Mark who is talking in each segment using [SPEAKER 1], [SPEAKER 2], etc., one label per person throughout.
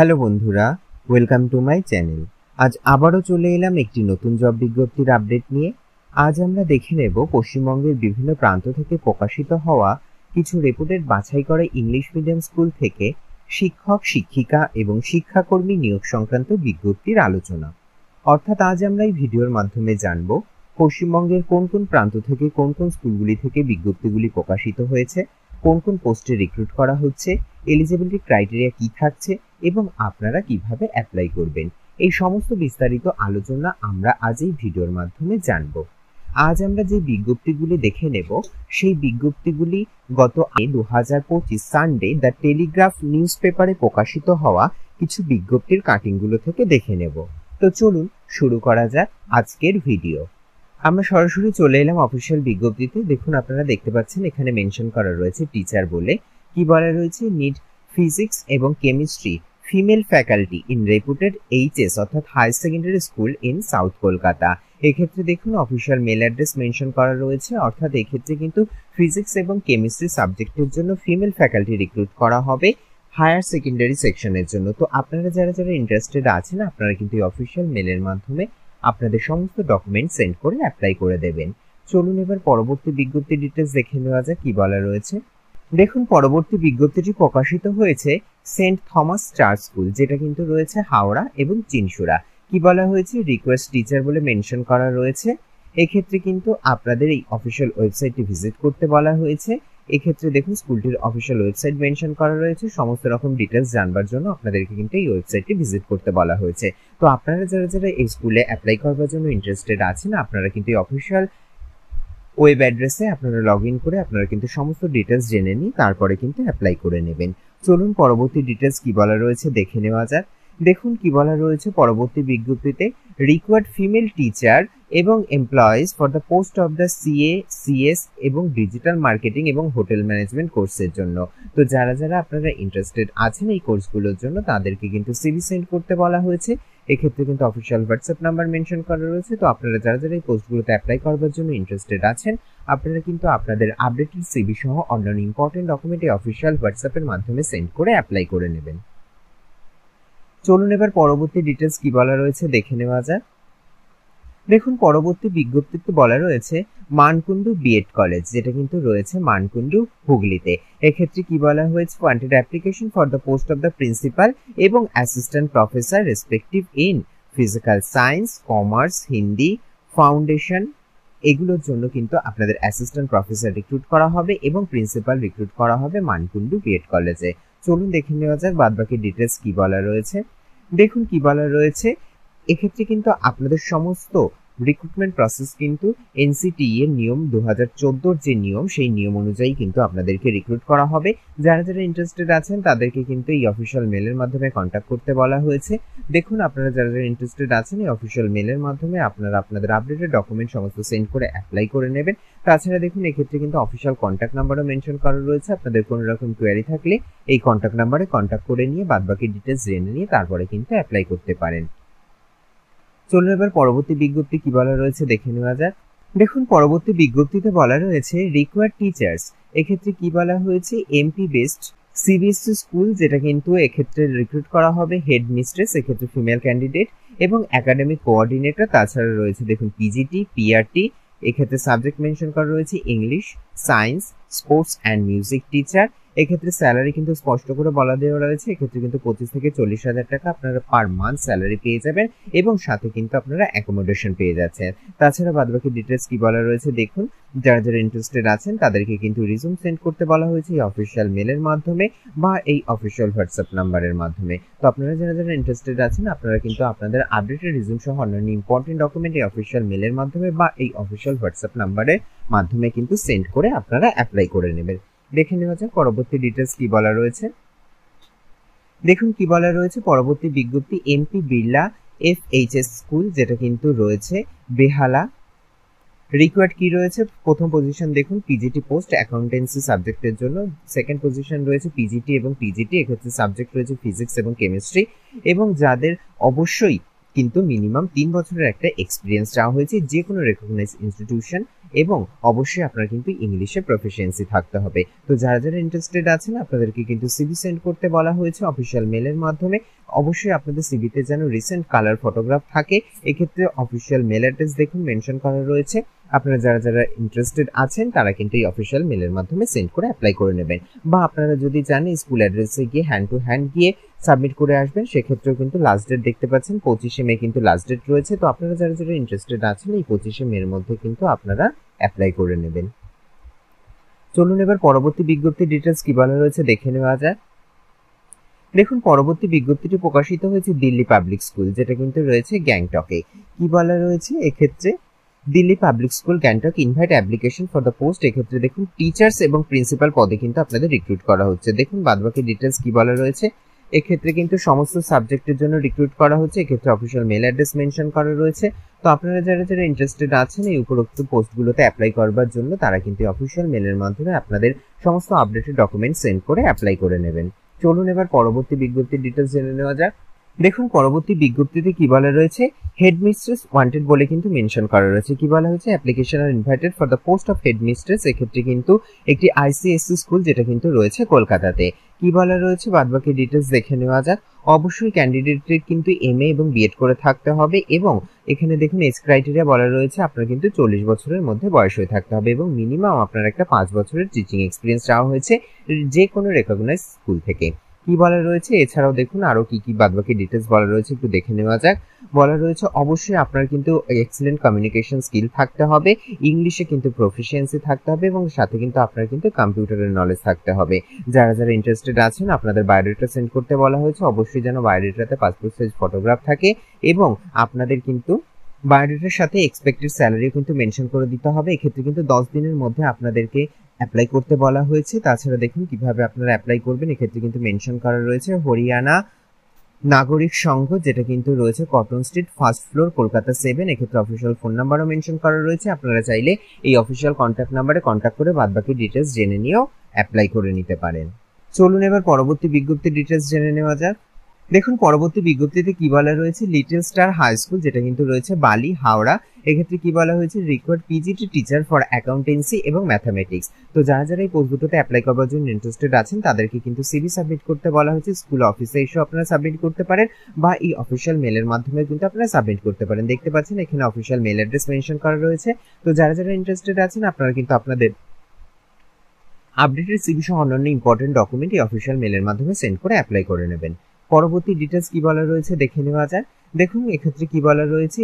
[SPEAKER 1] Hello বন্ধুরা, welcome to my channel. আজ আবারও চলে এলাম একটি নতুন জব বিজ্ঞপ্তির আপডেট নিয়ে। আজ আমরা দেখে নেব পশ্চিমবঙ্গের বিভিন্ন প্রান্ত থেকে প্রকাশিত হওয়া কিছু রেপুটেড বাছাই করা ইংলিশ মিডিয়াম স্কুল থেকে শিক্ষক, শিক্ষিকা এবং শিক্ষাকর্মী নিয়োগ সংক্রান্ত বিজ্ঞপ্তির আলোচনা। অর্থাৎ আজ আমরা এই ভিডিওর মাধ্যমে জানব পশ্চিমবঙ্গের কোন কোন প্রান্ত থেকে কোন কোন স্কুলগুলি থেকে বিজ্ঞপ্তিগুলি প্রকাশিত হয়েছে, কোন কোন পোস্টে রিক্রুট করা হচ্ছে, এলিজিবিলিটি ক্রাইটেরিয়া কি থাকছে এবং আপনারা কিভাবে অ্যাপ্লাই করবেন। এই সমস্ত বিস্তারিত আলোচনা আমরা আজ এই ভিডিওর মাধ্যমে জানব। আজ আমরা যে বিজ্ঞপ্তিগুলি দেখে নেব সেই বিজ্ঞপ্তিগুলি গত 2025 সানডে দ্য টেলিগ্রাফ নিউজ পেপারে প্রকাশিত হওয়া কিছু বিজ্ঞপ্তির কাটিংগুলো থেকে দেখে নেব। তো চলুন শুরু করা যাক আজকের ভিডিও। আমরা সরাসরি চলে এলাম অফিসিয়াল বিজ্ঞপ্তিতে। দেখুন, আপনারা দেখতে পাচ্ছেন এখানে মেনশন করা রয়েছে টিচার বলে। কি বলা রয়েছে, নিড ফিজিক্স এবং chemistry female faculty in reputed HS অর্থাৎ higher secondary school in south Kolkata. এক্ষেত্রে দেখুন অফিসিয়াল মেল অ্যাড্রেস মেনশন করা রয়েছে, অর্থাৎ এক্ষেত্রে কিন্তু ফিজিক্স এবং কেমিস্ট্রি সাবজেক্টের জন্য ফিমেল ফ্যাকাল্টি রিক্রুট করা হবে হায়ার সেকেন্ডারি সেকশনের জন্য। তো আপনারা যারা যারা ইন্টারেস্টেড আছেন আপনারা কিন্তু এই অফিসিয়াল মেলের মাধ্যমে আপনাদের সমস্ত ডকুমেন্ট সেন্ড করে অ্যাপ্লাই করে দেবেন। চলুন এবার পরবর্তী বিজ্ঞপ্তি ডিটেলস দেখে নেওয়া যাক কি বলা রয়েছে। দেখুন, পরবর্তী বিজ্ঞপ্তিটি প্রকাশিত হয়েছে সেন্ট থমাস চার্চ স্কুল, যেটা কিন্তু রয়েছে হাওড়া এবং চিনসুরা। কি বলা হয়েছে, রিকোয়েস্ট টিচার বলে মেনশন করা রয়েছে। এক্ষেত্রে কিন্তু আপনাদের এই অফিসিয়াল ওয়েবসাইটটি ভিজিট করতে বলা হয়েছে। এক্ষেত্রে দেখুন স্কুলটির অফিসিয়াল ওয়েবসাইট মেনশন করা রয়েছে। সমস্ত রকম ডিটেলস জানবার জন্য আপনাদেরকে কিন্তু এই ওয়েবসাইটটি ভিজিট করতে বলা হয়েছে। তো আপনারা যারা যারা এই স্কুলে অ্যাপ্লাই করবার জন্য ইন্টারেস্টেড আছেন আপনারা কিন্তু এই অফিসিয়াল ওয়েব অ্যাড্রেসে আপনারা লগ ইন করে আপনারা কিন্তু সমস্ত ডিটেলস জেনে নিয়ে তারপরে কিন্তু অ্যাপ্লাই করে নেবেন। চলুন পরবর্তী ডিটেলস কি বলা রয়েছে দেখে নেওয়া যাক। দেখুন কি বলা রয়েছে পরবর্তী বিজ্ঞপ্তিতে, রিকোয়ার্ড ফিমেল টিচার এবং employees for the post of the CA, CS এবং ডিজিটাল মার্কেটিং এবং হোটেল ম্যানেজমেন্ট কোর্সের জন্য। তো যারা যারা আপনারা ইন্টারেস্টেড আছেন এই কোর্সগুলোর জন্য তাদেরকে কিন্তু সিভি সেন্ড করতে বলা হয়েছে। এক্ষেত্রে কিন্তু অফিসিয়াল হোয়াটসঅ্যাপ নাম্বার মেনশন করা রয়েছে। তো আপনারা যারা যারা এই পোস্টগুলোতে অ্যাপ্লাই করবার জন্য ইন্টারেস্টেড আছেন আপনারা কিন্তু আপনাদের আপডেটেড সিভি সহ অন্যান্য ইম্পর্টেন্ট ডকুমেন্ট এই অফিসিয়াল হোয়াটসঅ্যাপের মাধ্যমে সেন্ড করে অ্যাপ্লাই করে নেবেন। চলুন এবার পরবর্তী ডিটেলস কি বলা রয়েছে দেখে নেওয়া যাক। দেখুন, পরবর্তী বিজ্ঞপ্তিতে বলা রয়েছে মানকুণ্ডু বিএড কলেজ, যেটা কিন্তু রয়েছে মানকুণ্ডু হুগলিতে। এক্ষেত্রে কি বলা হয়েছে, wanted application for the post of the principal এবং assistant professor respective in physical science, commerce, Hindi, foundation. এগুলোর জন্য কিন্তু আপনাদের অ্যাসিস্ট্যান্ট প্রফেসর রিক্রুট করা হবে এবং প্রিন্সিপাল রিক্রুট করা হবে মানকুণ্ডু বিএড কলেজে। চলুন দেখে নেওয়া যাক বাদবাকি ডিটেলস কি বলা রয়েছে। দেখুন কি বলা রয়েছে, এক্ষেত্রে কিন্তু আপনাদের সমস্ত রিক্রুটমেন্ট প্রসেস কিন্তু এনসিটিই এর নিয়ম 2014 যে নিয়ম সেই নিয়ম অনুযায়ী কিন্তু আপনাদেরকে রিক্রুট করা হবে। যারা যারা ইন্টারেস্টেড আছেন তাদেরকে কিন্তু এই অফিসিয়াল মেলের মাধ্যমে কন্ট্যাক্ট করতে বলা হয়েছে। দেখুন, আপনারা যারা যারা ইন্টারেস্টেড আছেন এই অফিসিয়াল মেলের মাধ্যমে আপনারা আপনাদের আপডেটেড ডকুমেন্ট সমস্ত সেন্ড করে অ্যাপ্লাই করে নেবেন। তাছাড়া দেখুন এক্ষেত্রে কিন্তু অফিসিয়াল কন্ট্যাক্ট নাম্বারও মেনশন করা রয়েছে। আপনাদের কোনো রকম কোয়ারি থাকলে এই কন্ট্যাক্ট নাম্বারে কন্ট্যাক্ট করে নিয়ে বাদবাকি ডিটেলস জেনে নিয়ে তারপরে কিন্তু অ্যাপ্লাই করতে পারেন। চলুন এবার পরবর্তী বিজ্ঞপ্তি কি বলা রয়েছে দেখে নেওয়া যাক। দেখুন, পরবর্তী বিজ্ঞপ্তিতে বলা রয়েছে রিকোয়ার্ড টিচার্স। এক্ষেত্রে কি বলা হয়েছে, এমপি বেসড সিবিএসসি স্কুল, যেটা কিন্তু এক্ষেত্রে রিক্রুট করা হবে হেড মিস্ট্রেস, এক্ষেত্রে ফিমেল ক্যান্ডিডেট এবং একাডেমিক কোঅর্ডিনেটর। তাছাড়া রয়েছে দেখুন পিজিটি, পিআরটি। এক্ষেত্রে সাবজেক্ট মেনশন করা রয়েছে English, science, sports and music teacher. এক্ষেত্রে স্যালারি কিন্তু স্পষ্ট করে বলা দেওয়া রয়েছে। এক্ষেত্রে কিন্তু 25 থেকে 40,000 টাকা আপনারা পার মান্থ স্যালারি পেয়ে যাবেন এবং সাথে কিন্তু আপনারা অ্যাকোমোডেশন পেয়ে যাচ্ছেন। তাছাড়া বাদবাকি ডিটেলস কি বলা রয়েছে দেখুন, যারা যারা ইন্টারেস্টেড আছেন তাদেরকে কিন্তু রিজুম সেন্ড করতে বলা হয়েছে এই অফিসিয়াল মেলের মাধ্যমে বা এই অফিসিয়াল হোয়াটসঅ্যাপ নাম্বারের মাধ্যমে। তো আপনারা যারা যারা ইন্টারেস্টেড আছেন আপনারা কিন্তু আপনাদের আপডেটেড রিজুম সহ অন্যান্য ইম্পর্টেন্ট ডকুমেন্ট এই অফিসিয়াল মেলের মাধ্যমে বা এই অফিসিয়াল হোয়াটসঅ্যাপ নাম্বারের মাধ্যমে কিন্তু সেন্ড করে আপনারা অ্যাপ্লাই করে নেবেন। দেখে নেওয়া যাক পরবর্তী ডিটেলস কি বলা রয়েছে। দেখুন কি বলা রয়েছে পরবর্তী বিজ্ঞপ্তি, এমপি বিড়লা এফএইচএস স্কুল, যেটা কিন্তু রয়েছে বেহালা। রিকোয়ার্ড কি রয়েছে, প্রথম পজিশন দেখুন পিজিটি পোস্ট অ্যাকাউন্টেন্সি সাবজেক্টের জন্য, সেকেন্ড পজিশন রয়েছে পিজিটি এবং টিজিটি। এক্ষেত্রে সাবজেক্ট রয়েছে ফিজিক্স এবং কেমিস্ট্রি এবং যাদের অবশ্যই কিন্তু মিনিমাম 3 বছরের একটা এক্সপিরিয়েন্স চাওয়া হয়েছে যে কোনো রেকগনাইজড ইনস্টিটিউশন এবং অবশ্যই আপনার কিন্তু ইংলিশে প্রফিসিয়েন্সি থাকতে হবে। তো যারা যারা ইন্টারেস্টেড আছেন আপনাদেরকে কিন্তু সিভি সেন্ড করতে বলা হয়েছে অফিসিয়াল মেলের মাধ্যমে। অবশ্যই আপনাদের সিভিতে যেন রিসেন্ট কালার ফটোগ্রাফ থাকে। এক্ষেত্রে অফিসিয়াল মেল অ্যাড্রেস দেখুন মেনশন করা রয়েছে। আপনারা যারা ইন্টারেস্টেড আছেন তারা কিন্তু এই অফিসিয়াল মেলের মাধ্যমে সেন্ড করে অ্যাপ্লাই করে নেবেন, বা আপনারা যদি চান স্কুল অ্যাড্রেসে গিয়ে হ্যান্ড টু হ্যান্ড গিয়ে সাবমিট করে আসবেন। সেক্ষেত্রেও কিন্তু লাস্ট ডেট দেখতে পাচ্ছেন 25শে মে কিন্তু লাস্ট ডেট রয়েছে। তো আপনারা যারা ইন্টারেস্টেড আছেন এই 25শে মের মধ্যে কিন্তু আপনারা অ্যাপ্লাই করে নেবেন। চলুন এবার পরবর্তী বিজ্ঞপ্তির ডিটেলস কি বলা রয়েছে দেখে নেওয়া যায়। দেখুন পরবর্তী বিজ্ঞপ্তিটি প্রকাশিত হয়েছে দিল্লি পাবলিক স্কুল, যেটা কিন্তু রয়েছে গ্যাংটকে। কি বলা রয়েছে এক্ষেত্রে, Delhi public school Gangtok invite application for the post. এক্ষেত্রে দেখুন টিচার্স এবং প্রিন্সিপাল পদে কিন্তু আপনাদের রিক্রুট করা হচ্ছে। দেখুন বাদবাকি ডিটেলস কি বলা রয়েছে। এক্ষেত্রে কিন্তু সমস্ত সাবজেক্টের জন্য রিক্রুট করা হচ্ছে। এক্ষেত্রে অফিসিয়াল মেল অ্যাড্রেস মেনশন করা রয়েছে। তো আপনারা যারা ইন্টারেস্টেড আছেন এই উপরোক্ত পোস্টগুলোতে অ্যাপ্লাই করবার জন্য তারা কিন্তু অফিসিয়াল মেলের মাধ্যমে আপনাদের সমস্ত আপডেটেড ডকুমেন্ট সেন্ড করে অ্যাপ্লাই করে নেবেন। চলুন এবার পরবর্তী বিজ্ঞপ্তির ডিটেলস জেনে নেওয়া যাক। দেখুন পরবর্তী বিজ্ঞপ্তিতে কি বলা রয়েছে, হেডমিস্ট্রেস ওয়ান্টেড বলে কিন্তু মেনশন করা রয়েছে। কি বলা হয়েছে, অ্যাপ্লিকেশন আর invited for the post of headmistress. এক্ষেত্রে কিন্তু একটি আইসিএসসি স্কুল যেটা কিন্তু রয়েছে কলকাতাতে। কি বলা রয়েছে বাদবাকি ডিটেলস দেখে নেওয়া যাক। অবশ্যই ক্যান্ডিডেটের কিন্তু এমএ এবং বিএড করে থাকতে হবে, এবং এখানে দেখুন এজ ক্রাইটেরিয়া বলা রয়েছে আপনার কিন্তু 40 বছরের মধ্যে বয়স হয়ে থাকতে হবে, এবং মিনিমাম আপনার একটা 5 বছরের টিচিং এক্সপিরিয়েন্স চাওয়া হয়েছে যে কোনো রেকগনাইজ স্কুল থেকে। কি বলা রয়েছে এছাড়াও দেখুন আরো কি বাদবাকি ডিটেলস বলা রয়েছে একটু দেখে নেওয়া যাক। বলা রয়েছে অবশ্যই আপনার কিন্তু এক্সিলেন্ট কমিউনিকেশন স্কিল থাকতে হবে, ইংলিশে কিন্তু প্রফিসিয়েন্সি থাকতে হবে, এবং সাথে কিন্তু আপনার কিন্তু কম্পিউটারের নলেজ থাকতে হবে। যারা ইন্টারেস্টেড আছেন আপনাদের বায়োডাটা সেন্ড করতে বলা হয়েছে। অবশ্যই যেন বায়োডাটাতে পাসপোর্ট সাইজ ফটোগ্রাফ থাকে, এবং আপনাদের কিন্তু বায়োডাটার সাথে এক্সপেক্টেড স্যালারি কিন্তু মেনশন করে দিতে হবে। এক্ষেত্রে কিন্তু 10 দিনের মধ্যে আপনাদেরকে অ্যাপ্লাই করতে বলা হয়েছে। তাছাড়া দেখুন কিভাবে আপনারা অ্যাপ্লাই করবেন, এক্ষেত্রে কিন্তু মেনশন করা রয়েছে হরিয়ানা নাগরিক সংঘ, যেটা কিন্তু রয়েছে cotton street, first floor, Kolkata 7। এক্ষেত্রে অফিসিয়াল ফোন নাম্বারও মেনশন করা রয়েছে। আপনারা চাইলে এই অফিসিয়াল কন্ট্যাক্ট নাম্বারে কন্ট্যাক্ট করে বাদবাকি ডিটেলস জেনে নিয়েও অ্যাপ্লাই করে নিতে পারেন। চলুন এবার পরবর্তী বিজ্ঞপ্তির ডিটেলস জেনে নেওয়া যাক। দেখুন পরবর্তী বিজ্ঞপ্তিতে কি বলা রয়েছে, লিটল স্টার হাই স্কুল যেটা কিন্তু রয়েছে বালি, হাওড়া। এক্ষেত্রে কি বলা হয়েছে, required PGT teacher for accountancy এবং ম্যাথামেটিক্স। তো যারা এই পোস্ট দুটোতে অ্যাপ্লাই করবার জন্য ইন্টারেস্টেড আছেন তাদেরকে কিন্তু সিভি সাবমিট করতে বলা হয়েছে। স্কুল অফিসে এসেও আপনারা সাবমিট করতে পারেন, বা এই অফিসিয়াল মেলের মাধ্যমে কিন্তু আপনারা সাবমিট করতে পারেন। দেখতে পাচ্ছেন এখানে অফিসিয়াল মেল অ্যাড্রেস মেনশন করা রয়েছে। তো যারা ইন্টারেস্টেড আছেন আপনারা কিন্তু আপনাদের আপডেটেড সিভি সহ অন্যান্য ইম্পর্টেন্ট ডকুমেন্ট এই অফিসিয়াল মেলের মাধ্যমে সেন্ড করে অ্যাপ্লাই করে নেবেন। পরবর্তী ডিটেলস কি বলা রয়েছে দেখে নেওয়া যায়। দেখুন এক্ষেত্রে কি বলা রয়েছে,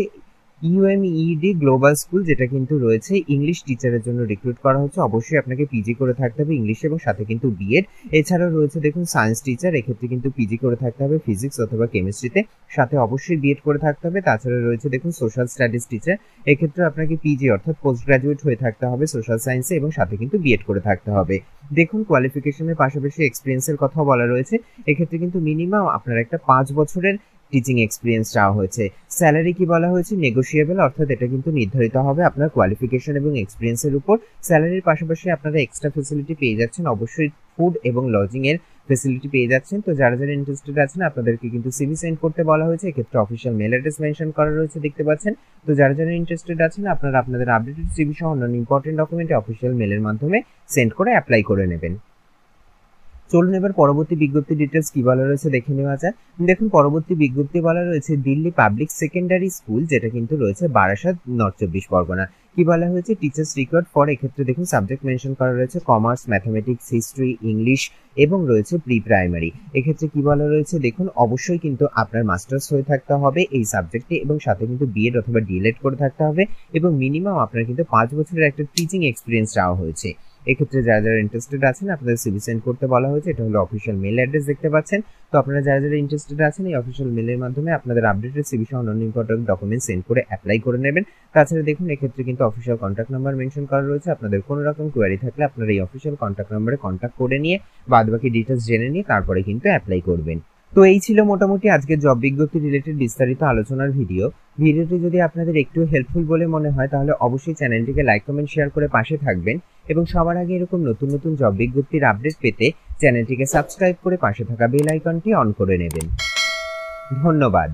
[SPEAKER 1] ইউএমইডি গ্লোবাল স্কুল যেটা কিন্তু রয়েছে ইংলিশ টিচারের জন্য রিক্রুট করা হচ্ছে। অবশ্যই আপনাকে পিজি করে থাকতে হবে ইংলিশ, এবং সাথে কিন্তু বিএড। এছাড়াও রয়েছে দেখুন সায়েন্স টিচার, এক্ষেত্রে কিন্তু পিজি করে থাকতে হবে ফিজিক্স অথবা কেমিস্ট্রিতে, সাথে অবশ্যই বিএড করে থাকতে হবে। তাছাড়া রয়েছে দেখুন সোশ্যাল স্টাডিজ টিচার, এক্ষেত্রে আপনাকে পিজি অর্থাৎ পোস্ট গ্রাজুয়েট হয়ে থাকতে হবে সোশ্যাল সায়েন্সে, এবং সাথে কিন্তু বিএড করে থাকতে হবে। দেখুন কোয়ালিফিকেশনের পাশাপাশি এক্সপিরিয়েন্সের কথাও বলা রয়েছে। এক্ষেত্রে কিন্তু মিনিমাম আপনার একটা 5 বছরের টিচিং এক্সপিরিয়েন্স চাওয়া হয়েছে। স্যালারি কি বলা হয়েছে, নেগোশিয়েবল, অর্থাৎ এটা কিন্তু নির্ধারিত হবে আপনার কোয়ালিফিকেশন এবং এক্সপিরিয়েন্সের উপর। স্যালারির পাশাপাশি আপনারা এক্সট্রা ফেসিলিটি পেয়ে যাচ্ছেন, অবশ্যই ফুড এবং লজিং এর ফেসিলিটি পেয়ে যাচ্ছেন। তো যারা ইন্টারেস্টেড আছেন আপনাদেরকে কিন্তু সিভি সেন্ড করতে বলা হয়েছে। এক্ষেত্রে অফিসিয়াল মেল অ্যাড্রেস মেনশন করা রয়েছে দেখতে পাচ্ছেন। তো যারা ইন্টারেস্টেড আছেন আপনারা আপনাদের আপডেটেড সিভি সহ অন্যান্য ইম্পর্টেন্ট ডকুমেন্ট অফিসিয়াল মেলের মাধ্যমে সেন্ড করে অ্যাপ্লাই করে নেবেন। চলুন এবার পরবর্তী বিজ্ঞপ্তি ডিটেলস কি বলা রয়েছে দেখে নেওয়া যায়। দেখুন পরবর্তী বিজ্ঞপ্তি বলা রয়েছে দিল্লি পাবলিক সেকেন্ডারি স্কুল, যেটা কিন্তু রয়েছে বারাসাত, নর্থ 24 পরগনা। কি বলা হয়েছে, টিচার্স রিকোয়ার্ড ফর, এক্ষেত্রে দেখুন সাবজেক্ট মেনশন করা রয়েছে কমার্স, ম্যাথামেটিক্স, হিস্ট্রি, ইংলিশ, এবং রয়েছে প্রি প্রাইমারি। এক্ষেত্রে কি বলা রয়েছে দেখুন অবশ্যই কিন্তু আপনার মাস্টার্স হয়ে থাকতে হবে এই সাবজেক্টে, এবং সাথে কিন্তু বিএড অথবা ডিএলএড করে থাকতে হবে, এবং মিনিমাম আপনার কিন্তু 5 বছরের একটা টিচিং এক্সপিরিয়েন্স চাওয়া হয়েছে। এক্ষেত্রে যারা ইন্টারেস্টেড আছেন আপনাদের সিভি সেন্ড করতে বলা হয়েছে। এটা হলো অফিসিয়াল মেল অ্যাড্রেস দেখতে পাচ্ছেন। তো আপনারা যারা ইন্টারেস্টেড আছেন এই অফিসিয়াল মেলের মাধ্যমে আপনাদের আপডেটেড সিভি সহ অন্যান্য ইম্পর্টেন্ট ডকুমেন্ট সেন্ড করে অ্যাপ্লাই করে নেবেন। তাছাড়া দেখুন এক্ষেত্রে কিন্তু অফিসিয়াল কন্ট্যাক্ট নাম্বার মেনশন করা রয়েছে। আপনাদের কোনো রকম কোয়ারি থাকলে আপনারা এই অফিসিয়াল কন্ট্যাক্ট নাম্বারে কন্ট্যাক্ট করে নিয়ে বাদবাকি ডিটেলস জেনে নিয়ে তারপরে কিন্তু অ্যাপ্লাই করবেন। তো এই ছিল মোটামুটি আজকের জব বিজ্ঞপ্তি রিলেটেড বিস্তারিত আলোচনার ভিডিওটি যদি আপনাদের একটু হেল্পফুল বলে মনে হয় তাহলে অবশ্যই চ্যানেলটিকে লাইক, কমেন্ট, শেয়ার করে পাশে থাকবেন, এবং সবার আগে এরকম নতুন জব বিজ্ঞপ্তির আপডেট পেতে চ্যানেলটিকে সাবস্ক্রাইব করে পাশে থাকা বেল আইকনটি অন করে নেবেন। ধন্যবাদ।